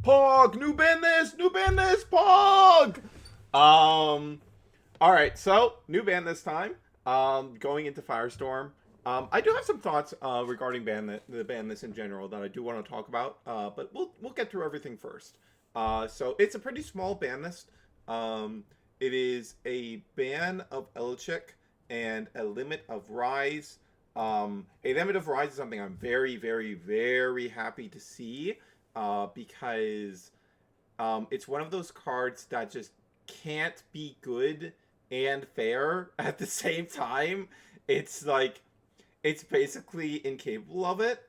Pog, new ban this, Pog. All right, so new ban this time. Going into Firestorm. I do have some thoughts regarding the ban list in general that I do want to talk about. But we'll get through everything first. So it's a pretty small ban list. It is a ban of Elichick and a limit of Rise. A limit of Rise is something I'm very, very, very happy to see. Because it's one of those cards that just can't be good and fair at the same time. It's like it's basically incapable of it.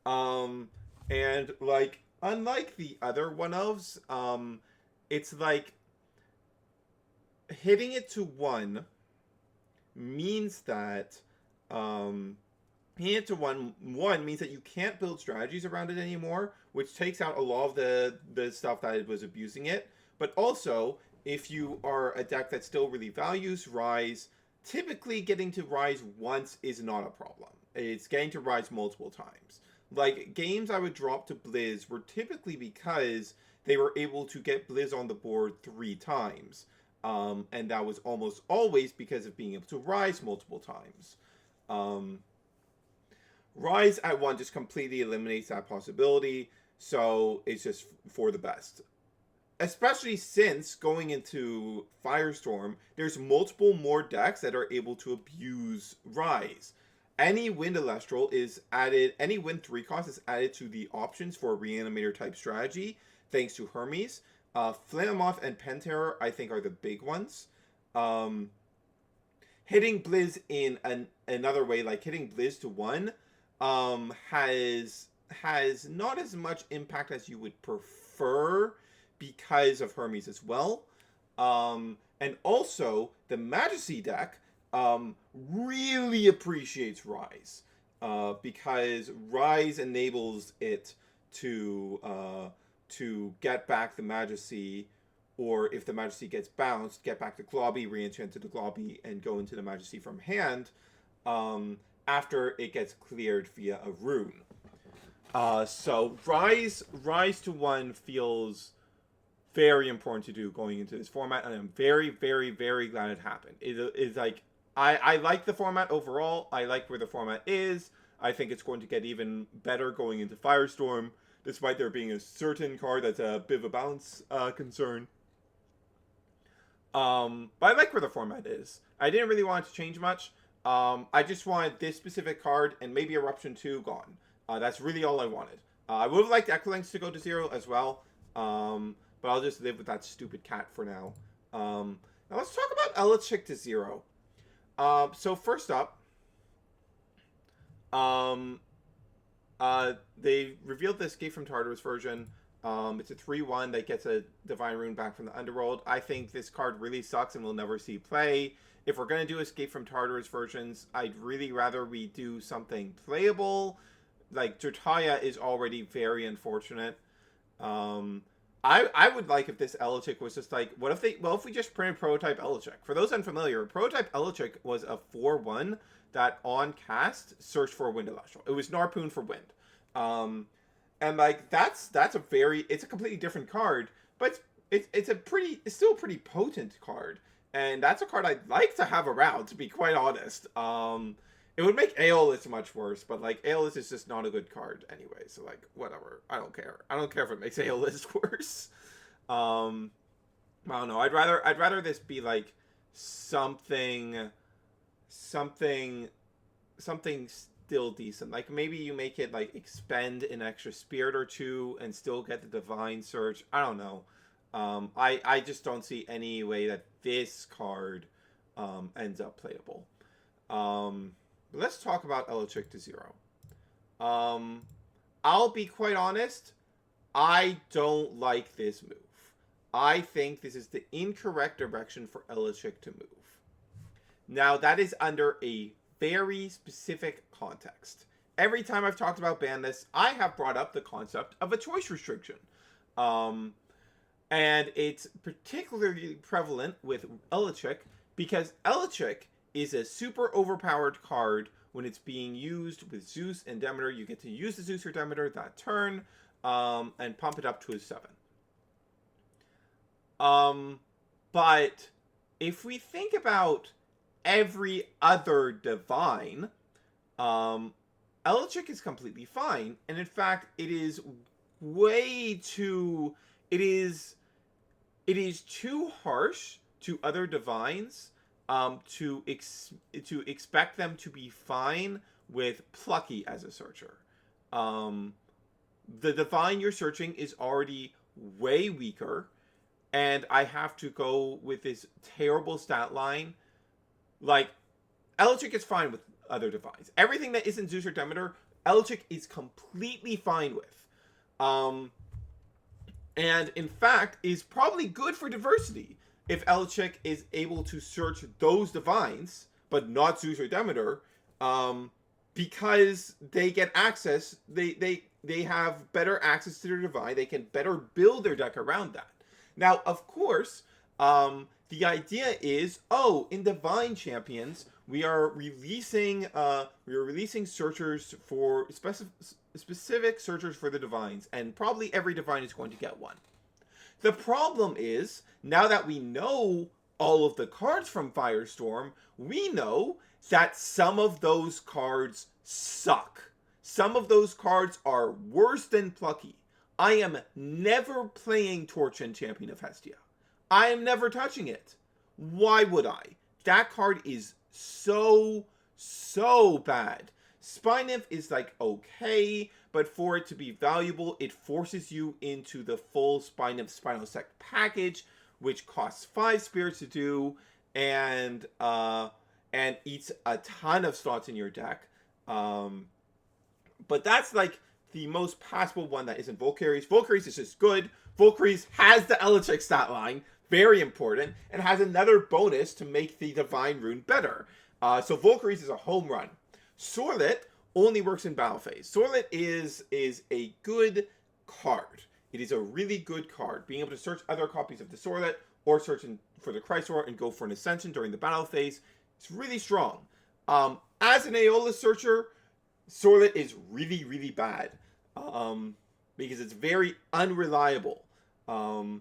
Um, and like unlike the other one ofs, it's like hitting it to one means that um hitting it to one means that you can't build strategies around it anymore, which takes out a lot of the stuff that it was abusing it. But also, if you are a deck that still really values Rise, typically getting to Rise once is not a problem. It's getting to Rise multiple times. Like, games I would drop to Blizz were typically because they were able to get Blizz on the board 3 times. And that was almost always because of being able to Rise multiple times. Um, Rise at 1 just completely eliminates that possibility, so it's just for the best. Especially since going into Firestorm, there's multiple more decks that are able to abuse Rise. Any Wind Elestral is added, any Wind 3 cost is added to the options for a Reanimator type strategy, thanks to Hermes. Flamoth and Penterror, I think, are the big ones. Um, Hitting Blizz in another way, like hitting Blizz to 1, has not as much impact as you would prefer because of Hermes as well. And also, the Majesty deck really appreciates Rise. Because Rise enables it to get back the Majesty, or if the Majesty gets bounced, get back the Globby, re-enchant to the Globby, and go into the Majesty from hand after it gets cleared via a rune. So Rise to 1 feels very important to do going into this format, and I'm very, very, very glad it happened. It is like I like the format overall. I like where the format is. I think it's going to get even better going into Firestorm, despite there being a certain card that's a bit of a balance concern. But I like where the format is. I didn't really want it to change much. I just wanted this specific card and maybe Eruption 2 gone. That's really all I wanted. I would have liked Echolinks to go to 0 as well. But I'll just live with that stupid cat for now. Now let's talk about Elichick to 0. So first up, they revealed the Escape from Tartarus version. It's a 3-1 that gets a Divine Rune back from the Underworld. I think this card really sucks and will never see play. If we're going to do Escape from Tartarus versions, I'd really rather we do something playable. Like, Tertaya is already very unfortunate. I would like if this Elichick was just like, if we just printed Prototype Elichick? For those unfamiliar, Prototype Elichick was a 4-1 that on cast searched for a Wind Elestral. It was Narpoon for Wind. And like it's a completely different card, but it's still a pretty potent card, and that's a card I'd like to have around, to be quite honest. It would make Aeolus much worse, but like Aeolus is just not a good card anyway, so like whatever. I don't care if it makes Aeolus worse. I don't know. I'd rather this be like something still decent. Like maybe you make it like expend an extra spirit or 2 and still get the Divine Search. I don't know. I just don't see any way that this card ends up playable. Let's talk about Elichick to 0. I'll be quite honest. I don't like this move. I think this is the incorrect direction for Elichick to move. Now, that is under a very specific context. Every time I've talked about ban lists, I have brought up the concept of a choice restriction. And it's particularly prevalent with Elichick because Elichick is a super overpowered card when it's being used with Zeus and Demeter. You get to use the Zeus or Demeter that turn. and pump it up to a 7. But if we think about every other divine, Eldritch is completely fine, and in fact, it is way too. It is too harsh to other divines to expect them to be fine with Plucky as a searcher. The divine you're searching is already way weaker, and I have to go with this terrible stat line. Like, Eldritch is fine with other divines. Everything that isn't Zeus or Demeter, Eldritch is completely fine with. And in fact, is probably good for diversity if Eldritch is able to search those divines, but not Zeus or Demeter, because they get access. They have better access to their divine. They can better build their deck around that. Now, of course, the idea is, in Divine Champions, we are releasing searchers for specific searchers for the divines, and probably every divine is going to get one. The problem is, now that we know all of the cards from Firestorm, we know that some of those cards suck. Some of those cards are worse than Plucky. I am never playing Torch and Champion of Hestia. I am never touching it. Why would I? That card is so bad. Spine Nymph is like okay, but for it to be valuable, it forces you into the full Spine Nymph Spinal Sect package, which costs 5 spirits to do, and eats a ton of slots in your deck. But that's like the most passable one that isn't Volcaries. Volcaries is just good. Volcaries has the Eldritch stat line, very important, and has another bonus to make the Divine Rune better. So Volcaries is a home run. Sorlet only works in battle phase. Sorlet is a good card. It is a really good card. Being able to search other copies of the Sorlet or search for the Chrysor and go for an Ascension during the battle phase, it's really strong. As an Aeolus searcher, Sorlet is really bad. Because it's very unreliable. And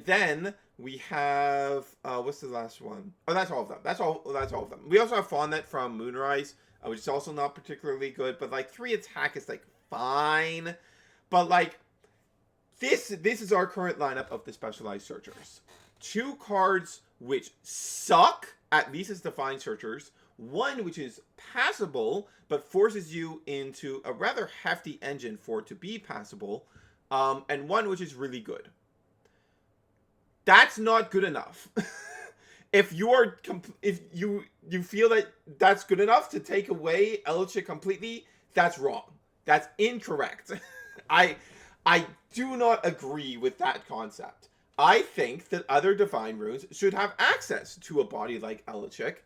then we have what's the last one? Oh, that's all of them. That's all of them. We also have Fawnet from Moonrise, which is also not particularly good, but like 3 attack is like fine. But like this is our current lineup of the specialized searchers. 2 cards which suck, at least as defined searchers. 1 which is passable, but forces you into a rather hefty engine for it to be passable, and 1 which is really good. That's not good enough. If you feel that that's good enough to take away Eldritch completely, that's wrong. That's incorrect. I do not agree with that concept. I think that other Divine Runes should have access to a body like Eldritch,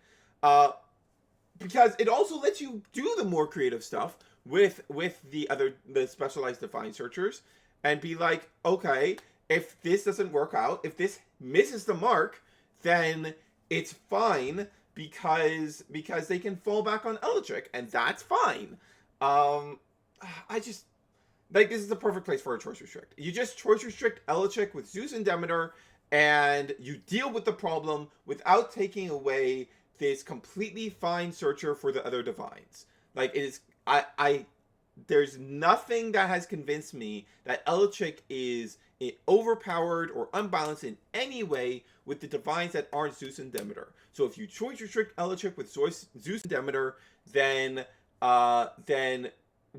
because it also lets you do the more creative stuff with the specialized Divine Searchers, and be like, okay, if this doesn't work out, if this misses the mark, then it's fine because they can fall back on Eldritch, and that's fine. I just like, this is the perfect place for a choice restrict. You just choice restrict Eldritch with Zeus and Demeter, and you deal with the problem without taking away this completely fine searcher for the other divines. Like, it is, there's nothing that has convinced me that Eldritch is overpowered or unbalanced in any way with the divines that aren't Zeus and Demeter. So if you choice restrict Eldritch with Zeus and Demeter, then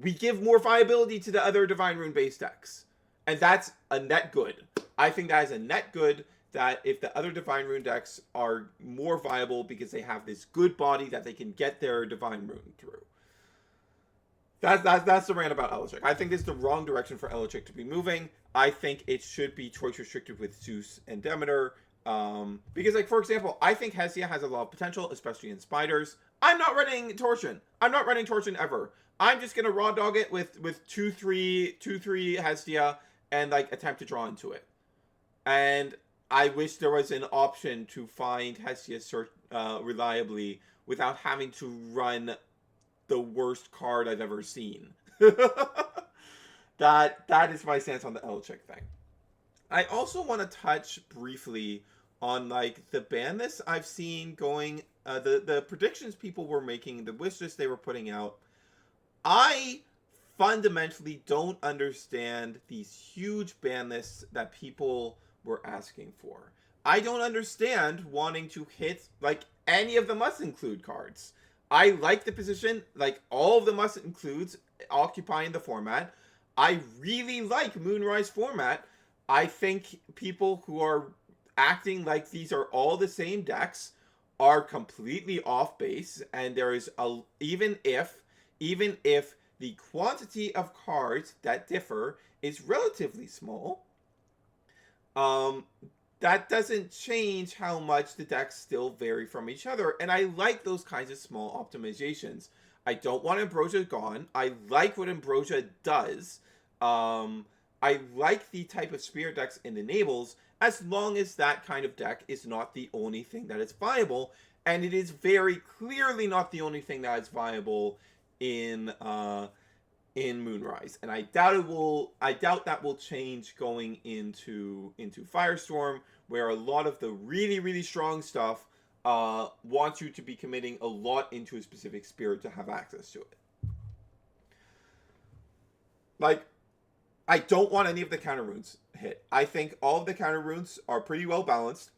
we give more viability to the other Divine Rune base decks. And that's a net good. I think that is a net good, that if the other Divine Rune decks are more viable because they have this good body that they can get their Divine Rune through. That's the rant about Eldritch. I think this is the wrong direction for Eldritch to be moving. I think it should be choice restricted with Zeus and Demeter. Because, like, for example, I think Hestia has a lot of potential, especially in Spiders. I'm not running Torsion. I'm not running Torsion ever. I'm just going to raw dog it with 2-3 Hestia and, like, attempt to draw into it. And I wish there was an option to find Hestia reliably without having to run the worst card I've ever seen. that is my stance on the Elchick thing. I also want to touch briefly on like the ban list I've seen going, the predictions people were making, the wish list they were putting out. I fundamentally don't understand these huge ban lists that people were asking for. I don't understand wanting to hit like any of the must include cards. I like the position, like all of the must includes occupying the format. I really like Moonrise format. I think people who are acting like these are all the same decks are completely off base, and there is a even if the quantity of cards that differ is relatively small, um, that doesn't change how much the decks still vary from each other. And I like those kinds of small optimizations. I don't want Ambrosia gone. I like what Ambrosia does. Um, I like the type of spirit decks it enables, as long as that kind of deck is not the only thing that is viable. And it is very clearly not the only thing that is viable in Moonrise, and I doubt that will change going into Firestorm, where a lot of the really strong stuff wants you to be committing a lot into a specific spirit to have access to it. Like, I don't want any of the counter runes hit. I think all of the counter runes are pretty well balanced.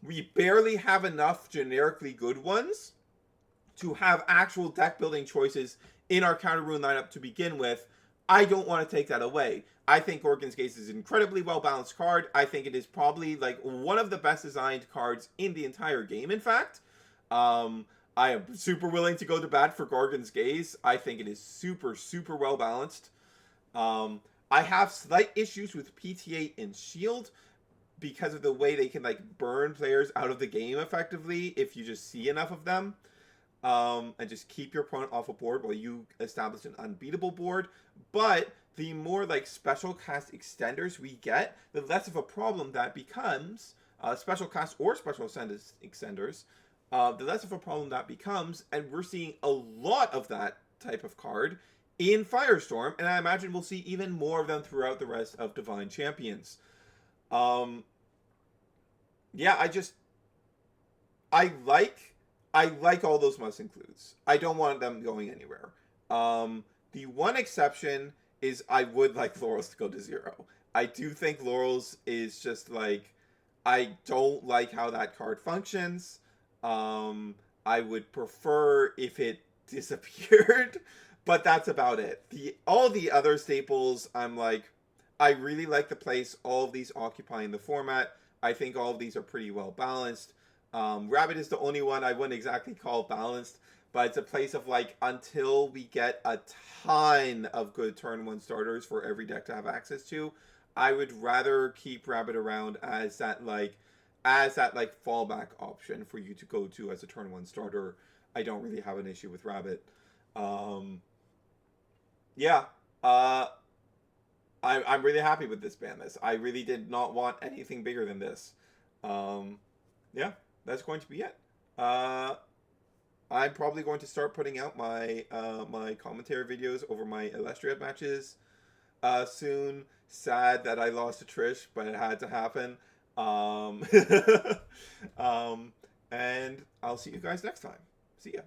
We barely have enough generically good ones to have actual deck building choices in our counter rune lineup to begin with. I don't want to take that away. I think Gorgon's Gaze is an incredibly well balanced card. I think it is probably like one of the best designed cards in the entire game, in fact. I am super willing to go to bat for Gorgon's Gaze. I think it is super well balanced. I have slight issues with PTA and Shield because of the way they can like burn players out of the game effectively if you just see enough of them. And just keep your opponent off a board while you establish an unbeatable board. But the more like special cast extenders we get, the less of a problem that becomes. Special cast or special extenders, the less of a problem that becomes. And we're seeing a lot of that type of card in Firestorm, and I imagine we'll see even more of them throughout the rest of Divine Champions. Yeah, I like all those must includes. I don't want them going anywhere. The one exception is I would like Laurels to go to 0. I do think Laurels is just like, I don't like how that card functions. I would prefer if it disappeared, but that's about it. All the other staples, I'm like, I really like the place all of these occupying the format. I think all of these are pretty well balanced. Rabbit is the only one I wouldn't exactly call balanced, but it's a place of like, until we get a ton of good turn 1 starters for every deck to have access to, I would rather keep Rabbit around as that fallback option for you to go to as a turn 1 starter. I don't really have an issue with Rabbit. Yeah. I'm really happy with this ban list. I really did not want anything bigger than this. Yeah, that's going to be it. I'm probably going to start putting out my my commentary videos over my Elestrals matches soon. Sad that I lost to Trish, but it had to happen. And I'll see you guys next time. See ya.